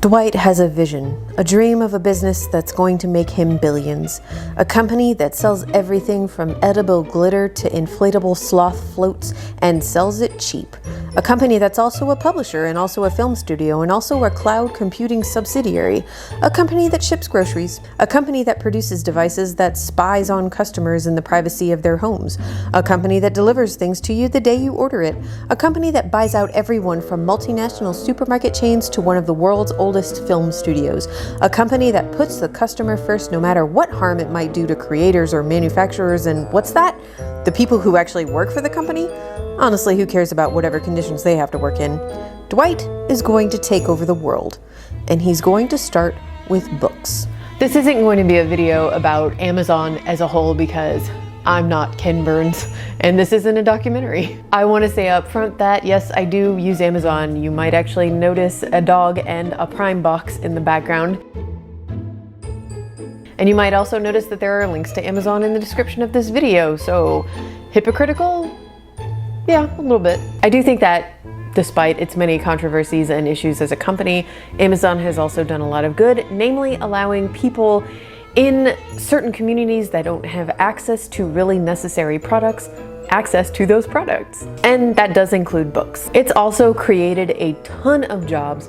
Dwight has a vision, a dream of a business that's going to make him billions. A company that sells everything from edible glitter to inflatable sloth floats and sells it cheap. A company that's also a publisher and also a film studio and also a cloud computing subsidiary. A company that ships groceries. A company that produces devices that spies on customers in the privacy of their homes. A company that delivers things to you the day you order it. A company that buys out everyone from multinational supermarket chains to one of the world's oldest film studios. A company that puts the customer first no matter what harm it might do to creators or manufacturers and what's that? The people who actually work for the company? Honestly, who cares about whatever conditions they have to work in? Dwight is going to take over the world, and he's going to start with books. This isn't going to be a video about Amazon as a whole because I'm not Ken Burns, and this isn't a documentary. I want to say up front that yes, I do use Amazon. You might actually notice a dog and a Prime box in the background. And you might also notice that there are links to Amazon in the description of this video, so hypocritical? Yeah, a little bit. I do think that despite its many controversies and issues as a company, Amazon has also done a lot of good, namely allowing people in certain communities that don't have access to really necessary products, access to those products. And that does include books. It's also created a ton of jobs,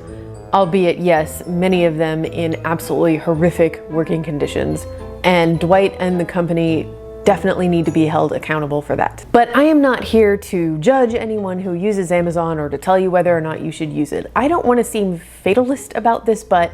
albeit yes, many of them in absolutely horrific working conditions. And Dwight and the company definitely need to be held accountable for that. But I am not here to judge anyone who uses Amazon or to tell you whether or not you should use it. I don't want to seem fatalist about this, but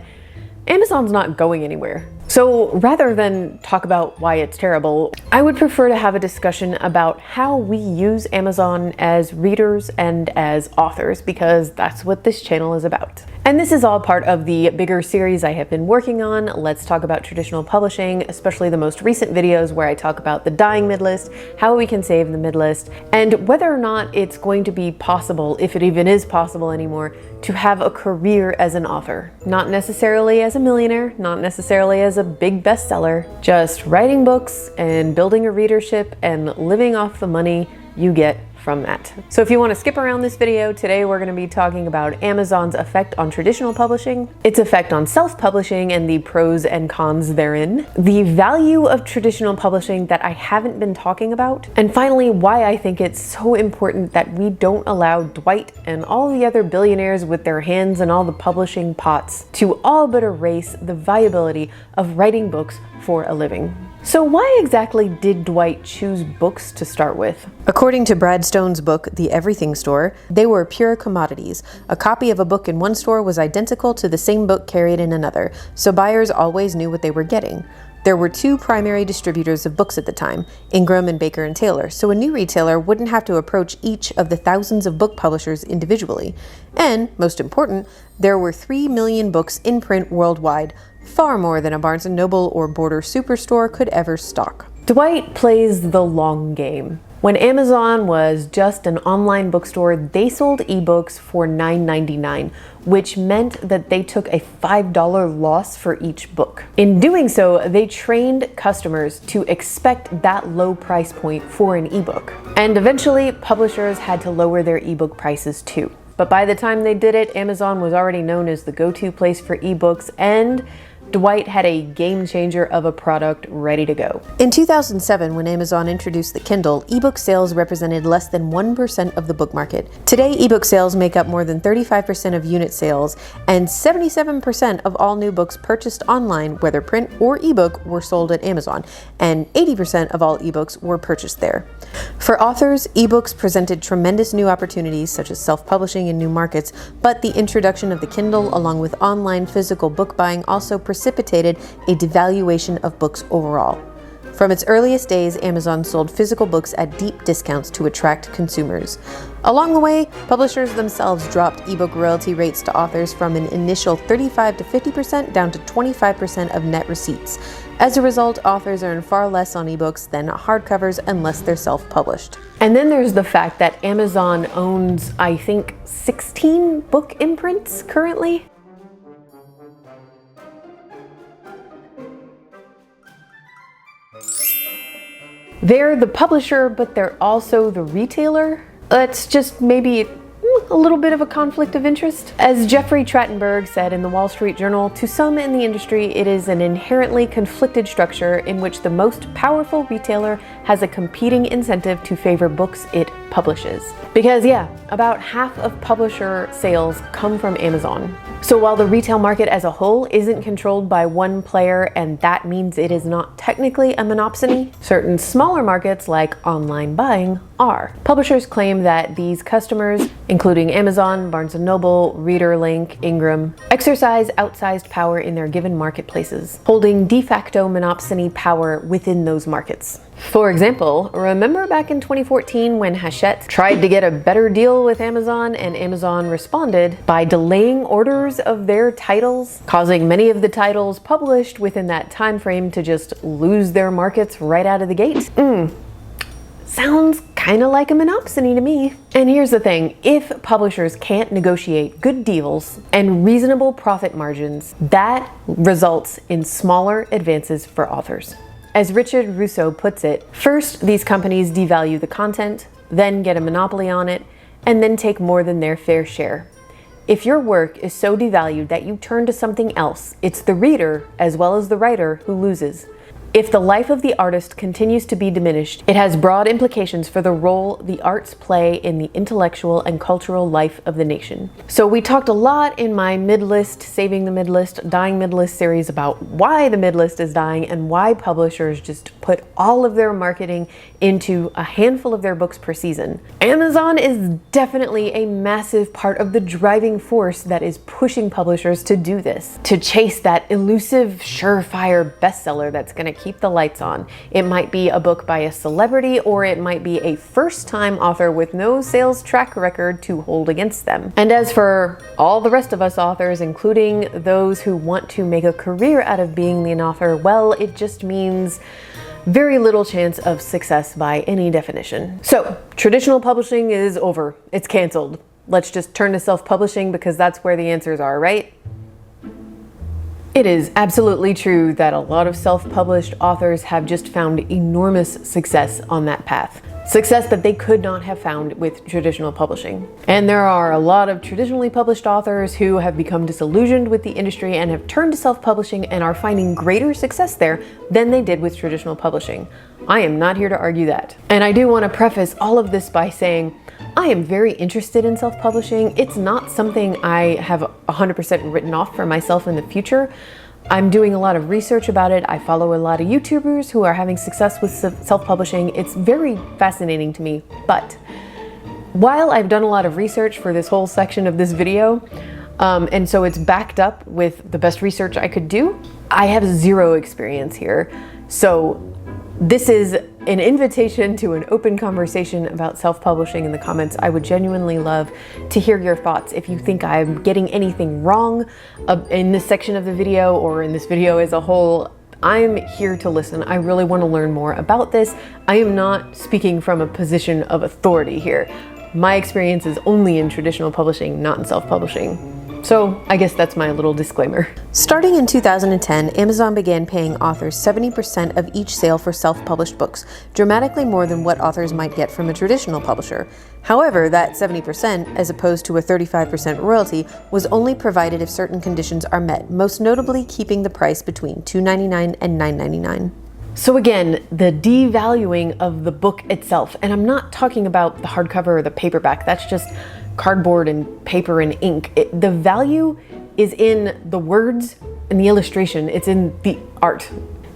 Amazon's not going anywhere. So rather than talk about why it's terrible, I would prefer to have a discussion about how we use Amazon as readers and as authors, because that's what this channel is about. And this is all part of the bigger series I have been working on. Let's talk about traditional publishing, especially the most recent videos where I talk about the dying midlist, how we can save the midlist, and whether or not it's going to be possible, if it even is possible anymore, to have a career as an author. Not necessarily as a millionaire, not necessarily as a big bestseller, just writing books and building a readership and living off the money you get from that. So if you want to skip around this video, today we're going to be talking about Amazon's effect on traditional publishing, its effect on self-publishing and the pros and cons therein, the value of traditional publishing that I haven't been talking about, and finally why I think it's so important that we don't allow Dwight and all the other billionaires with their hands in all the publishing pots to all but erase the viability of writing books for a living. So why exactly did Dwight choose books to start with? According to Brad Stone's book, The Everything Store, they were pure commodities. A copy of a book in one store was identical to the same book carried in another, so buyers always knew what they were getting. There were two primary distributors of books at the time, Ingram and Baker and Taylor, so a new retailer wouldn't have to approach each of the thousands of book publishers individually. And, most important, there were 3 million books in print worldwide, far more than a Barnes & Noble or Border Superstore could ever stock. Dwight plays the long game. When Amazon was just an online bookstore, they sold ebooks for $9.99, which meant that they took a $5 loss for each book. In doing so, they trained customers to expect that low price point for an ebook. And eventually, publishers had to lower their ebook prices too. But by the time they did it, Amazon was already known as the go-to place for ebooks, and Dwight had a game changer of a product ready to go. In 2007, when Amazon introduced the Kindle, ebook sales represented less than 1% of the book market. Today, ebook sales make up more than 35% of unit sales, and 77% of all new books purchased online, whether print or ebook, were sold at Amazon, and 80% of all ebooks were purchased there. For authors, ebooks presented tremendous new opportunities, such as self-publishing in new markets, but the introduction of the Kindle, along with online physical book buying, also precipitated a devaluation of books overall. From its earliest days, Amazon sold physical books at deep discounts to attract consumers. Along the way, publishers themselves dropped ebook royalty rates to authors from an initial 35 to 50% down to 25% of net receipts. As a result, authors earn far less on ebooks than hardcovers unless they're self-published. And then there's the fact that Amazon owns, I think, 16 book imprints currently. They're the publisher, but they're also the retailer. Let's just maybe a little bit of a conflict of interest. As Jeffrey Trattenberg said in the Wall Street Journal, to some in the industry, it is an inherently conflicted structure in which the most powerful retailer has a competing incentive to favor books it publishes. Because yeah, about half of publisher sales come from Amazon. So while the retail market as a whole isn't controlled by one player, and that means it is not technically a monopsony, certain smaller markets like online buying are. Publishers claim that these customers, including Amazon, Barnes & Noble, ReaderLink, Ingram, exercise outsized power in their given marketplaces, holding de facto monopsony power within those markets. For example, remember back in 2014 when Hachette tried to get a better deal with Amazon, and Amazon responded by delaying orders of their titles, causing many of the titles published within that time frame to just lose their markets right out of the gate? Sounds kind of like a monopsony to me. And here's the thing, if publishers can't negotiate good deals and reasonable profit margins, that results in smaller advances for authors. As Richard Russo puts it, first these companies devalue the content, then get a monopoly on it, and then take more than their fair share. If your work is so devalued that you turn to something else, it's the reader as well as the writer who loses. If the life of the artist continues to be diminished, it has broad implications for the role the arts play in the intellectual and cultural life of the nation. So we talked a lot in my mid-list, saving the mid-list, dying mid-list series about why the mid-list is dying and why publishers just put all of their marketing into a handful of their books per season. Amazon is definitely a massive part of the driving force that is pushing publishers to do this, to chase that elusive, surefire bestseller that's going to keep the lights on. It might be a book by a celebrity, or it might be a first-time author with no sales track record to hold against them. And as for all the rest of us authors, including those who want to make a career out of being an author, well, it just means very little chance of success by any definition. So, traditional publishing is over. It's canceled. Let's just turn to self-publishing because that's where the answers are, right? It is absolutely true that a lot of self-published authors have just found enormous success on that path. Success that they could not have found with traditional publishing. And there are a lot of traditionally published authors who have become disillusioned with the industry and have turned to self-publishing and are finding greater success there than they did with traditional publishing. I am not here to argue that. And I do want to preface all of this by saying, I am very interested in self-publishing. It's not something I have 100% written off for myself in the future. I'm doing a lot of research about it. I follow a lot of YouTubers who are having success with self-publishing. It's very fascinating to me. But while I've done a lot of research for this whole section of this video, and so it's backed up with the best research I could do, I have zero experience here. So this is an invitation to an open conversation about self-publishing in the comments. I would genuinely love to hear your thoughts. If you think I'm getting anything wrong in this section of the video or in this video as a whole, I'm here to listen. I really want to learn more about this. I am not speaking from a position of authority here. My experience is only in traditional publishing, not in self-publishing. So I guess that's my little disclaimer. Starting in 2010, Amazon began paying authors 70% of each sale for self-published books, dramatically more than what authors might get from a traditional publisher. However, that 70%, as opposed to a 35% royalty, was only provided if certain conditions are met, most notably keeping the price between $2.99 and $9.99. So again, the devaluing of the book itself, and I'm not talking about the hardcover or the paperback, that's just cardboard and paper and ink. The value is in the words and the illustration. It's in the art.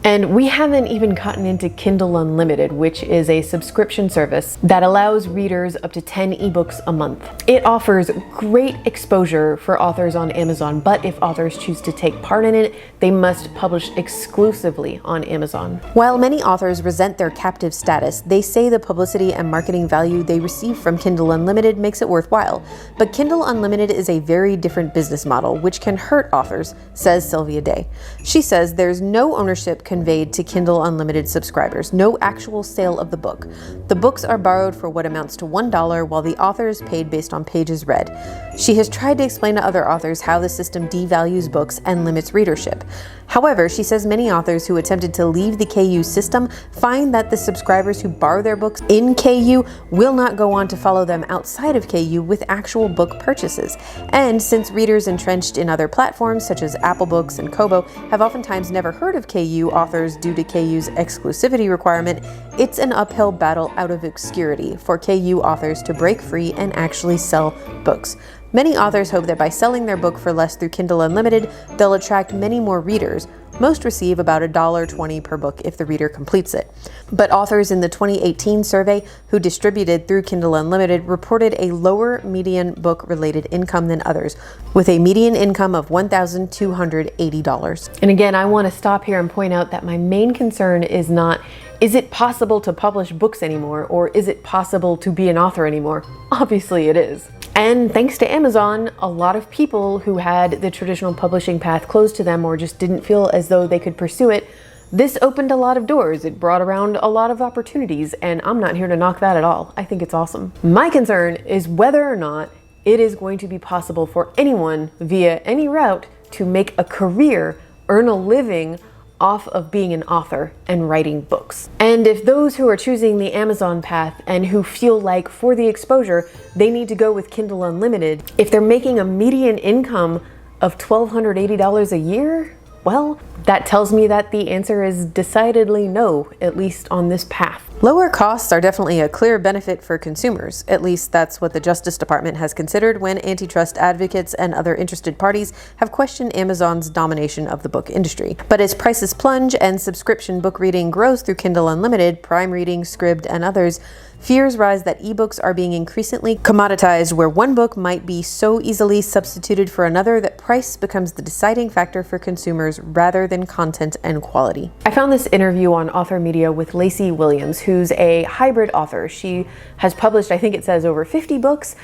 And we haven't even gotten into Kindle Unlimited, which is a subscription service that allows readers up to 10 ebooks a month. It offers great exposure for authors on Amazon, but if authors choose to take part in it, they must publish exclusively on Amazon. While many authors resent their captive status, they say the publicity and marketing value they receive from Kindle Unlimited makes it worthwhile. But Kindle Unlimited is a very different business model, which can hurt authors, says Sylvia Day. She says there's no ownership conveyed to Kindle Unlimited subscribers, no actual sale of the book. The books are borrowed for what amounts to $1, while the author is paid based on pages read. She has tried to explain to other authors how the system devalues books and limits readership. However, she says many authors who attempted to leave the KU system find that the subscribers who borrow their books in KU will not go on to follow them outside of KU with actual book purchases. And since readers entrenched in other platforms such as Apple Books and Kobo have oftentimes never heard of KU authors due to KU's exclusivity requirement, it's an uphill battle out of obscurity for KU authors to break free and actually sell books. Many authors hope that by selling their book for less through Kindle Unlimited, they'll attract many more readers. Most receive about $1.20 per book if the reader completes it. But authors in the 2018 survey who distributed through Kindle Unlimited reported a lower median book-related income than others, with a median income of $1,280. And again, I want to stop here and point out that my main concern is not, is it possible to publish books anymore, or is it possible to be an author anymore? Obviously it is. And thanks to Amazon, a lot of people who had the traditional publishing path closed to them or just didn't feel as though they could pursue it, this opened a lot of doors. It brought around a lot of opportunities, and I'm not here to knock that at all. I think it's awesome. My concern is whether or not it is going to be possible for anyone via any route to make a career, earn a living off of being an author and writing books. And if those who are choosing the Amazon path and who feel like for the exposure, they need to go with Kindle Unlimited, if they're making a median income of $1,280 a year, well, that tells me that the answer is decidedly no, at least on this path. Lower costs are definitely a clear benefit for consumers. At least that's what the Justice Department has considered when antitrust advocates and other interested parties have questioned Amazon's domination of the book industry. But as prices plunge and subscription book reading grows through Kindle Unlimited, Prime Reading, Scribd, and others, fears rise that ebooks are being increasingly commoditized, where one book might be so easily substituted for another that price becomes the deciding factor for consumers rather than content and quality. I found this interview on Author Media with Lacey Williams, who's a hybrid author. She has published, I think it says, over 50 books.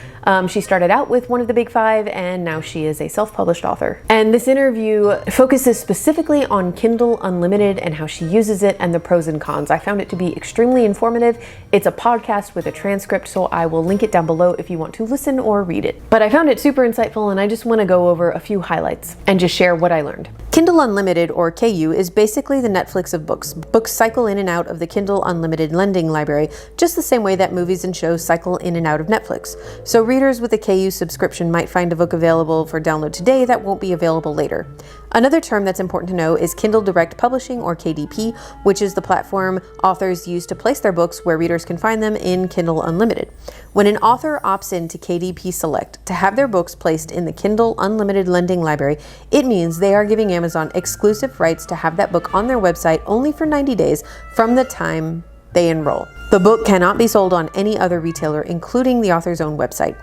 She started out with one of the big five, and now she is a self-published author. And this interview focuses specifically on Kindle Unlimited and how she uses it and the pros and cons. I found it to be extremely informative. It's a podcast with a transcript, so I will link it down below if you want to listen or read it. But I found it super insightful, and I just want to go over a few highlights and just share what I learned. Kindle Unlimited, or KU, is basically the Netflix of books. Books cycle in and out of the Kindle Unlimited lending library, just the same way that movies and shows cycle in and out of Netflix. So readers with a KU subscription might find a book available for download today that won't be available later. Another term that's important to know is Kindle Direct Publishing, or KDP, which is the platform authors use to place their books where readers can find them in Kindle Unlimited. When an author opts in to KDP Select to have their books placed in the Kindle Unlimited lending library, it means they are giving Amazon exclusive rights to have that book on their website only for 90 days from the time they enroll. The book cannot be sold on any other retailer, including the author's own website.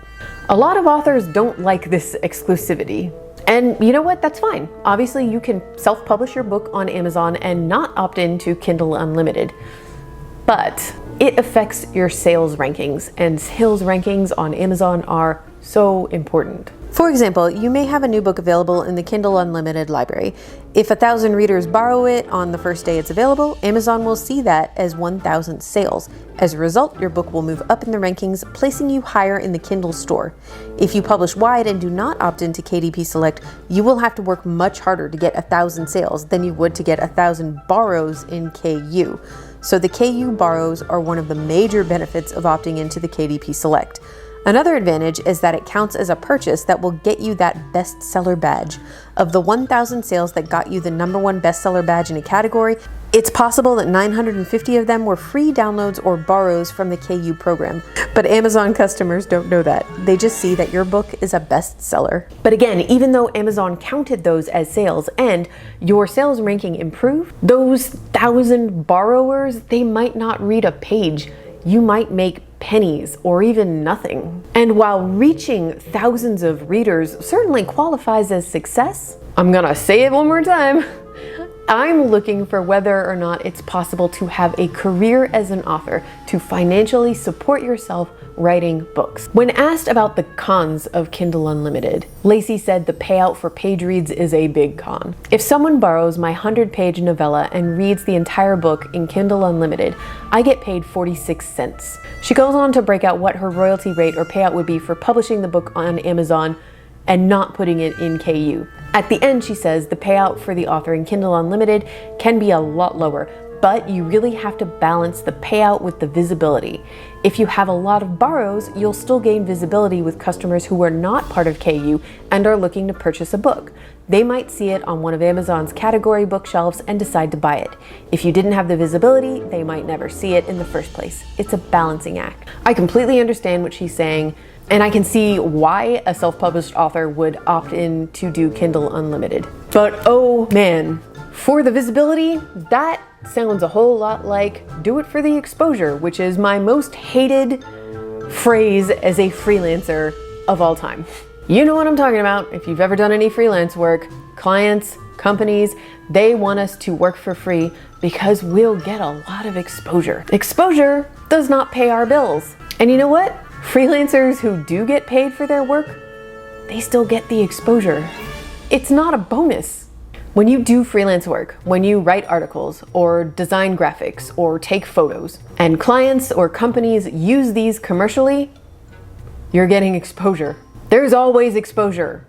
A lot of authors don't like this exclusivity. And you know what? That's fine. Obviously, you can self-publish your book on Amazon and not opt into Kindle Unlimited. But it affects your sales rankings, and sales rankings on Amazon are so important. For example, you may have a new book available in the Kindle Unlimited library. If 1,000 readers borrow it on the first day it's available, Amazon will see that as 1,000 sales. As a result, your book will move up in the rankings, placing you higher in the Kindle store. If you publish wide and do not opt into KDP Select, you will have to work much harder to get 1,000 sales than you would to get 1,000 borrows in KU. So the KU borrows are one of the major benefits of opting into the KDP Select. Another advantage is that it counts as a purchase that will get you that bestseller badge. Of the 1,000 sales that got you the #1 bestseller badge in a category, it's possible that 950 of them were free downloads or borrows from the KU program. But Amazon customers don't know that. They just see that your book is a bestseller. But again, even though Amazon counted those as sales and your sales ranking improved, those 1,000 borrowers, they might not read a page. You might make pennies or even nothing. And while reaching thousands of readers certainly qualifies as success, I'm gonna say it one more time, I'm looking for whether or not it's possible to have a career as an author, to financially support yourself writing books. When asked about the cons of Kindle Unlimited, Lacey said the payout for page reads is a big con. If someone borrows my 100-page novella and reads the entire book in Kindle Unlimited, I get paid 46 cents. She goes on to break out what her royalty rate or payout would be for publishing the book on Amazon and not putting it in KU. At the end, she says the payout for the author in Kindle Unlimited can be a lot lower, but you really have to balance the payout with the visibility. If you have a lot of borrows, you'll still gain visibility with customers who are not part of KU and are looking to purchase a book. They might see it on one of Amazon's category bookshelves and decide to buy it. If you didn't have the visibility, they might never see it in the first place. It's a balancing act. I completely understand what she's saying, and I can see why a self-published author would opt in to do Kindle Unlimited. But oh man, for the visibility, that sounds a whole lot like do it for the exposure, which is my most hated phrase as a freelancer of all time. You know what I'm talking about. If you've ever done any freelance work, clients, companies, they want us to work for free because we'll get a lot of exposure. Exposure does not pay our bills. And you know what? Freelancers who do get paid for their work, they still get the exposure. It's not a bonus. When you do freelance work, when you write articles or design graphics or take photos, and clients or companies use these commercially, you're getting exposure. There's always exposure.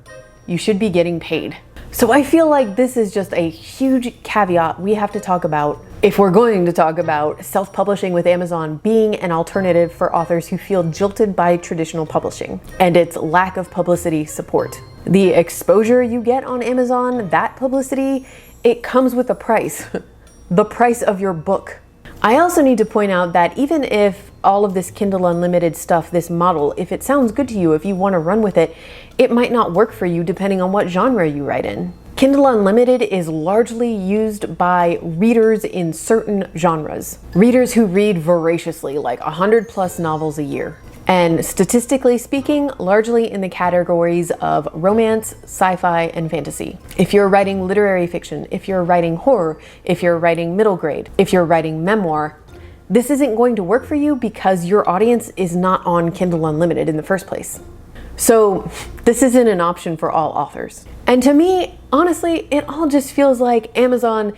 You should be getting paid. So I feel like this is just a huge caveat we have to talk about if we're going to talk about self-publishing with Amazon being an alternative for authors who feel jilted by traditional publishing and its lack of publicity support. The exposure you get on Amazon, that publicity, it comes with a price, the price of your book. I also need to point out that even if all of this Kindle Unlimited stuff, this model, if it sounds good to you, if you want to run with it, it might not work for you depending on what genre you write in. Kindle Unlimited is largely used by readers in certain genres. Readers who read voraciously, like 100+ novels a year. And statistically speaking, largely in the categories of romance, sci-fi, and fantasy. If you're writing literary fiction, if you're writing horror, if you're writing middle grade, if you're writing memoir, this isn't going to work for you because your audience is not on Kindle Unlimited in the first place. So this isn't an option for all authors. And to me, honestly, it all just feels like Amazon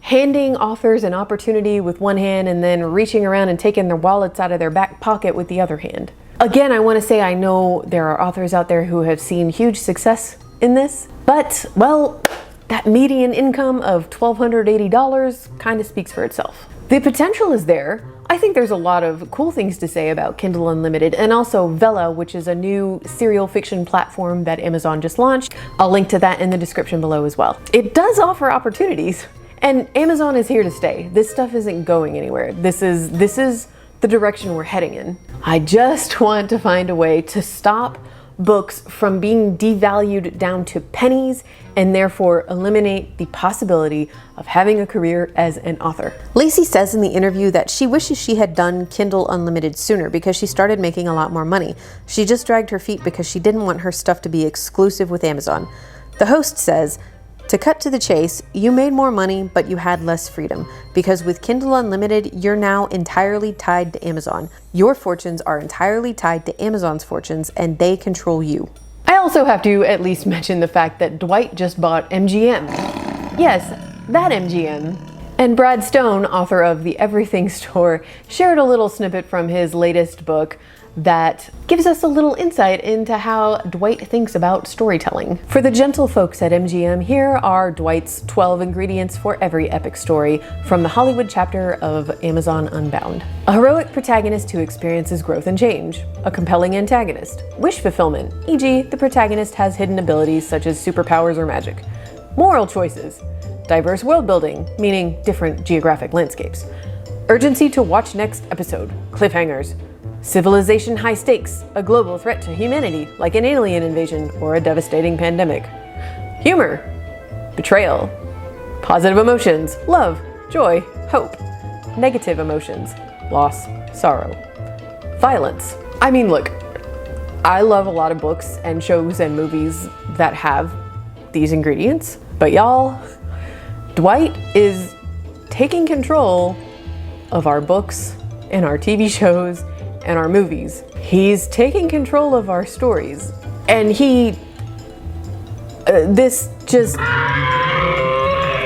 handing authors an opportunity with one hand and then reaching around and taking their wallets out of their back pocket with the other hand. Again, I want to say I know there are authors out there who have seen huge success in this, but, well, that median income of $1,280 kind of speaks for itself. The potential is there. I think there's a lot of cool things to say about Kindle Unlimited and also Vella, which is a new serial fiction platform that Amazon just launched. I'll link to that in the description below as well. It does offer opportunities, and Amazon is here to stay. This stuff isn't going anywhere. This is the direction we're heading in. I just want to find a way to stop books from being devalued down to pennies and therefore eliminate the possibility of having a career as an author. Lacey says in the interview that she wishes she had done Kindle Unlimited sooner because she started making a lot more money. She just dragged her feet because she didn't want her stuff to be exclusive with Amazon. The host says, to cut to the chase, you made more money, but you had less freedom. Because with Kindle Unlimited, you're now entirely tied to Amazon. Your fortunes are entirely tied to Amazon's fortunes, and they control you. I also have to at least mention the fact that Dwight just bought MGM. Yes, that MGM. And Brad Stone, author of The Everything Store, shared a little snippet from his latest book that gives us a little insight into how Dwight thinks about storytelling. For the gentle folks at MGM, here are Dwight's 12 ingredients for every epic story from the Hollywood chapter of Amazon Unbound. A heroic protagonist who experiences growth and change. A compelling antagonist. Wish fulfillment, e.g. the protagonist has hidden abilities such as superpowers or magic. Moral choices. Diverse world building, meaning different geographic landscapes. Urgency to watch next episode. Cliffhangers. Civilization high stakes, a global threat to humanity like an alien invasion or a devastating pandemic. Humor, betrayal, positive emotions, love, joy, hope. Negative emotions, loss, sorrow. Violence. I mean, look, I love a lot of books and shows and movies that have these ingredients, but y'all, Dwight is taking control of our books and our TV shows and our movies. He's taking control of our stories. And this just,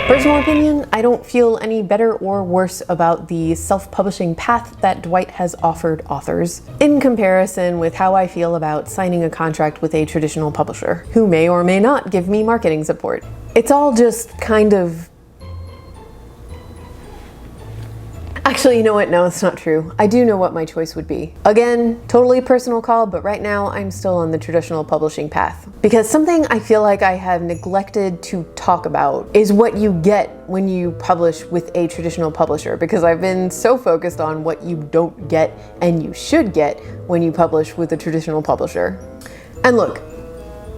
personal opinion, I don't feel any better or worse about the self-publishing path that Dwight has offered authors in comparison with how I feel about signing a contract with a traditional publisher who may or may not give me marketing support. It's all just kind of... Actually, you know what? No, it's not true. I do know what my choice would be. Again, totally personal call, but right now I'm still on the traditional publishing path. Because something I feel like I have neglected to talk about is what you get when you publish with a traditional publisher, because I've been so focused on what you don't get and you should get when you publish with a traditional publisher. And look,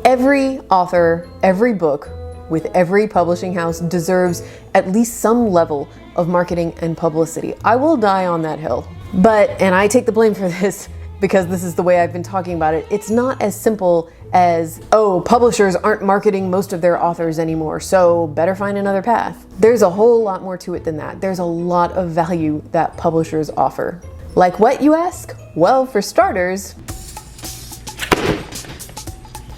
every author, every book, with every publishing house deserves at least some level of marketing and publicity. I will die on that hill. But, and I take the blame for this because this is the way I've been talking about it, it's not as simple as, oh, publishers aren't marketing most of their authors anymore, so better find another path. There's a whole lot more to it than that. There's a lot of value that publishers offer. Like what, you ask? Well, for starters,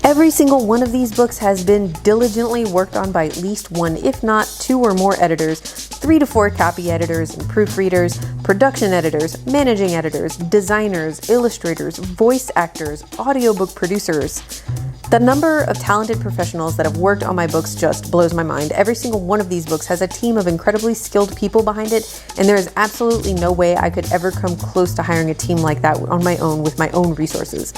every single one of these books has been diligently worked on by at least one, if not two or more editors, 3 to 4 copy editors and proofreaders, production editors, managing editors, designers, illustrators, voice actors, audiobook producers. The number of talented professionals that have worked on my books just blows my mind. Every single one of these books has a team of incredibly skilled people behind it, and there is absolutely no way I could ever come close to hiring a team like that on my own with my own resources.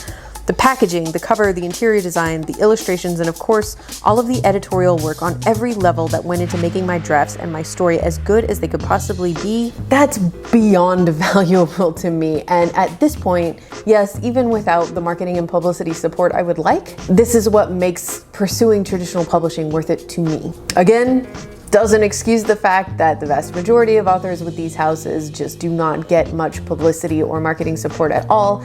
The packaging, the cover, the interior design, the illustrations, and of course, all of the editorial work on every level that went into making my drafts and my story as good as they could possibly be, that's beyond valuable to me. And at this point, yes, even without the marketing and publicity support I would like, this is what makes pursuing traditional publishing worth it to me. Again, doesn't excuse the fact that the vast majority of authors with these houses just do not get much publicity or marketing support at all.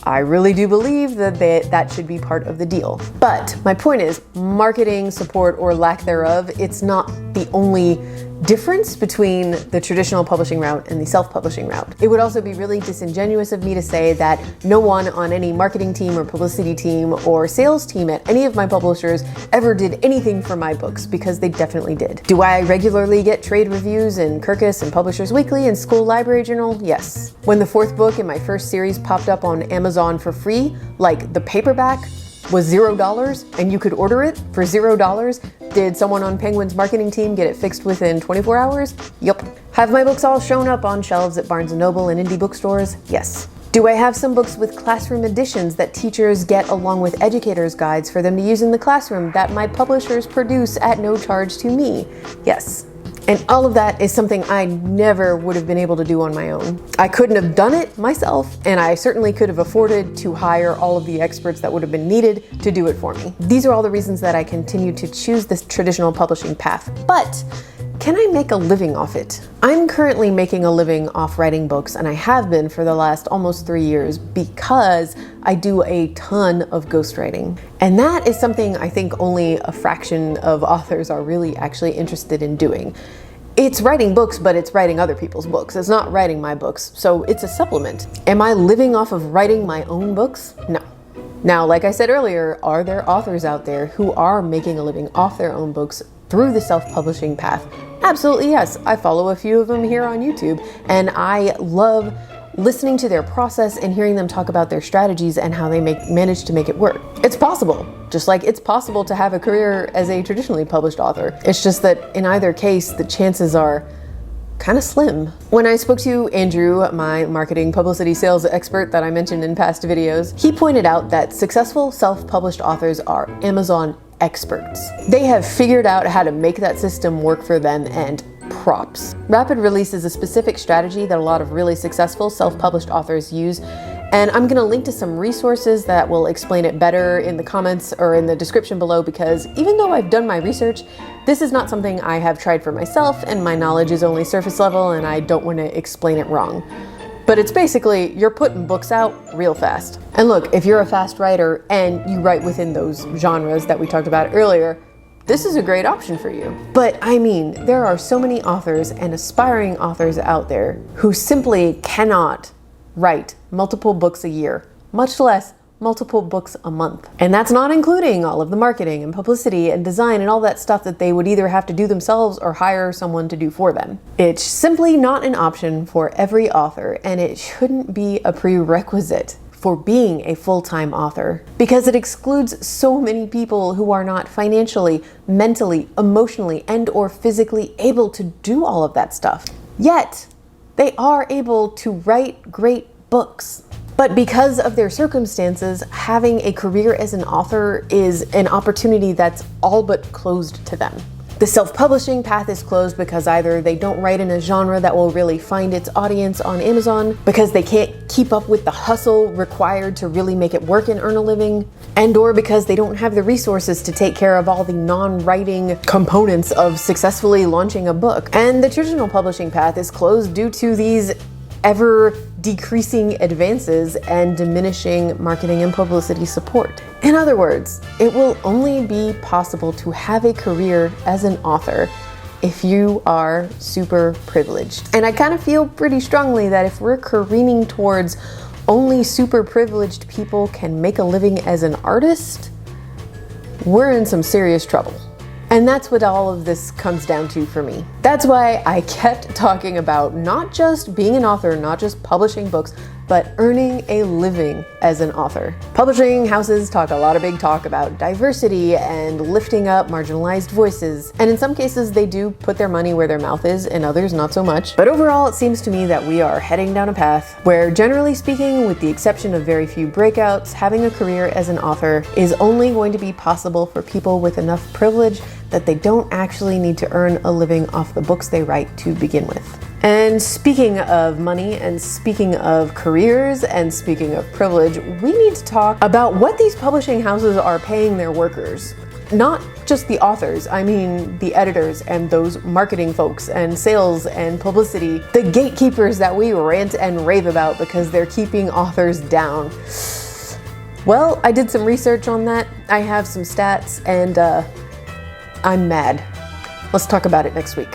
I really do believe that that should be part of the deal. But my point is, marketing support or lack thereof, it's not the only difference between the traditional publishing route and the self-publishing route. It would also be really disingenuous of me to say that no one on any marketing team or publicity team or sales team at any of my publishers ever did anything for my books, because they definitely did. Do I regularly get trade reviews in Kirkus and Publishers Weekly and School Library Journal? Yes. When the 4th book in my first series popped up on Amazon for free, like the paperback was $0 and you could order it for $0, did someone on Penguin's marketing team get it fixed within 24 hours? Yup. Have my books all shown up on shelves at Barnes & Noble and indie bookstores? Yes. Do I have some books with classroom editions that teachers get along with educators' guides for them to use in the classroom that my publishers produce at no charge to me? Yes. And all of that is something I never would have been able to do on my own. I couldn't have done it myself, and I certainly could have afforded to hire all of the experts that would have been needed to do it for me. These are all the reasons that I continue to choose this traditional publishing path. But can I make a living off it? I'm currently making a living off writing books, and I have been for the last almost 3 years because I do a ton of ghostwriting. And that is something I think only a fraction of authors are really actually interested in doing. It's writing books, but it's writing other people's books. It's not writing my books, so it's a supplement. Am I living off of writing my own books? No. Now, like I said earlier, are there authors out there who are making a living off their own books through the self-publishing path? Absolutely, yes. I follow a few of them here on YouTube, and I love listening to their process and hearing them talk about their strategies and how they manage to make it work. It's possible, just like it's possible to have a career as a traditionally published author. It's just that in either case, the chances are kind of slim. When I spoke to Andrew, my marketing publicity sales expert that I mentioned in past videos, he pointed out that successful self-published authors are Amazon experts. They have figured out how to make that system work for them, and props. Rapid release is a specific strategy that a lot of really successful self-published authors use, and I'm gonna link to some resources that will explain it better in the comments or in the description below, because even though I've done my research, this is not something I have tried for myself, and my knowledge is only surface level, and I don't want to explain it wrong. But it's basically, you're putting books out real fast. And look, if you're a fast writer and you write within those genres that we talked about earlier, this is a great option for you. But I mean, there are so many authors and aspiring authors out there who simply cannot write multiple books a year, much less multiple books a month. And that's not including all of the marketing and publicity and design and all that stuff that they would either have to do themselves or hire someone to do for them. It's simply not an option for every author, and it shouldn't be a prerequisite for being a full-time author, because it excludes so many people who are not financially, mentally, emotionally, and or physically able to do all of that stuff. Yet, they are able to write great books. But because of their circumstances, having a career as an author is an opportunity that's all but closed to them. The self-publishing path is closed because either they don't write in a genre that will really find its audience on Amazon, because they can't keep up with the hustle required to really make it work and earn a living, and or because they don't have the resources to take care of all the non-writing components of successfully launching a book. And the traditional publishing path is closed due to these ever decreasing advances and diminishing marketing and publicity support. In other words, it will only be possible to have a career as an author if you are super privileged. And I kind of feel pretty strongly that if we're careening towards only super privileged people can make a living as an artist, we're in some serious trouble. And that's what all of this comes down to for me. That's why I kept talking about not just being an author, not just publishing books, but earning a living as an author. Publishing houses talk a lot of big talk about diversity and lifting up marginalized voices. And in some cases, they do put their money where their mouth is, in others, not so much. But overall, it seems to me that we are heading down a path where, generally speaking, with the exception of very few breakouts, having a career as an author is only going to be possible for people with enough privilege that they don't actually need to earn a living off the books they write to begin with. And speaking of money, and speaking of careers, and speaking of privilege, we need to talk about what these publishing houses are paying their workers. Not just the authors, I mean the editors and those marketing folks and sales and publicity, the gatekeepers that we rant and rave about because they're keeping authors down. Well, I did some research on that. I have some stats, and I'm mad. Let's talk about it next week.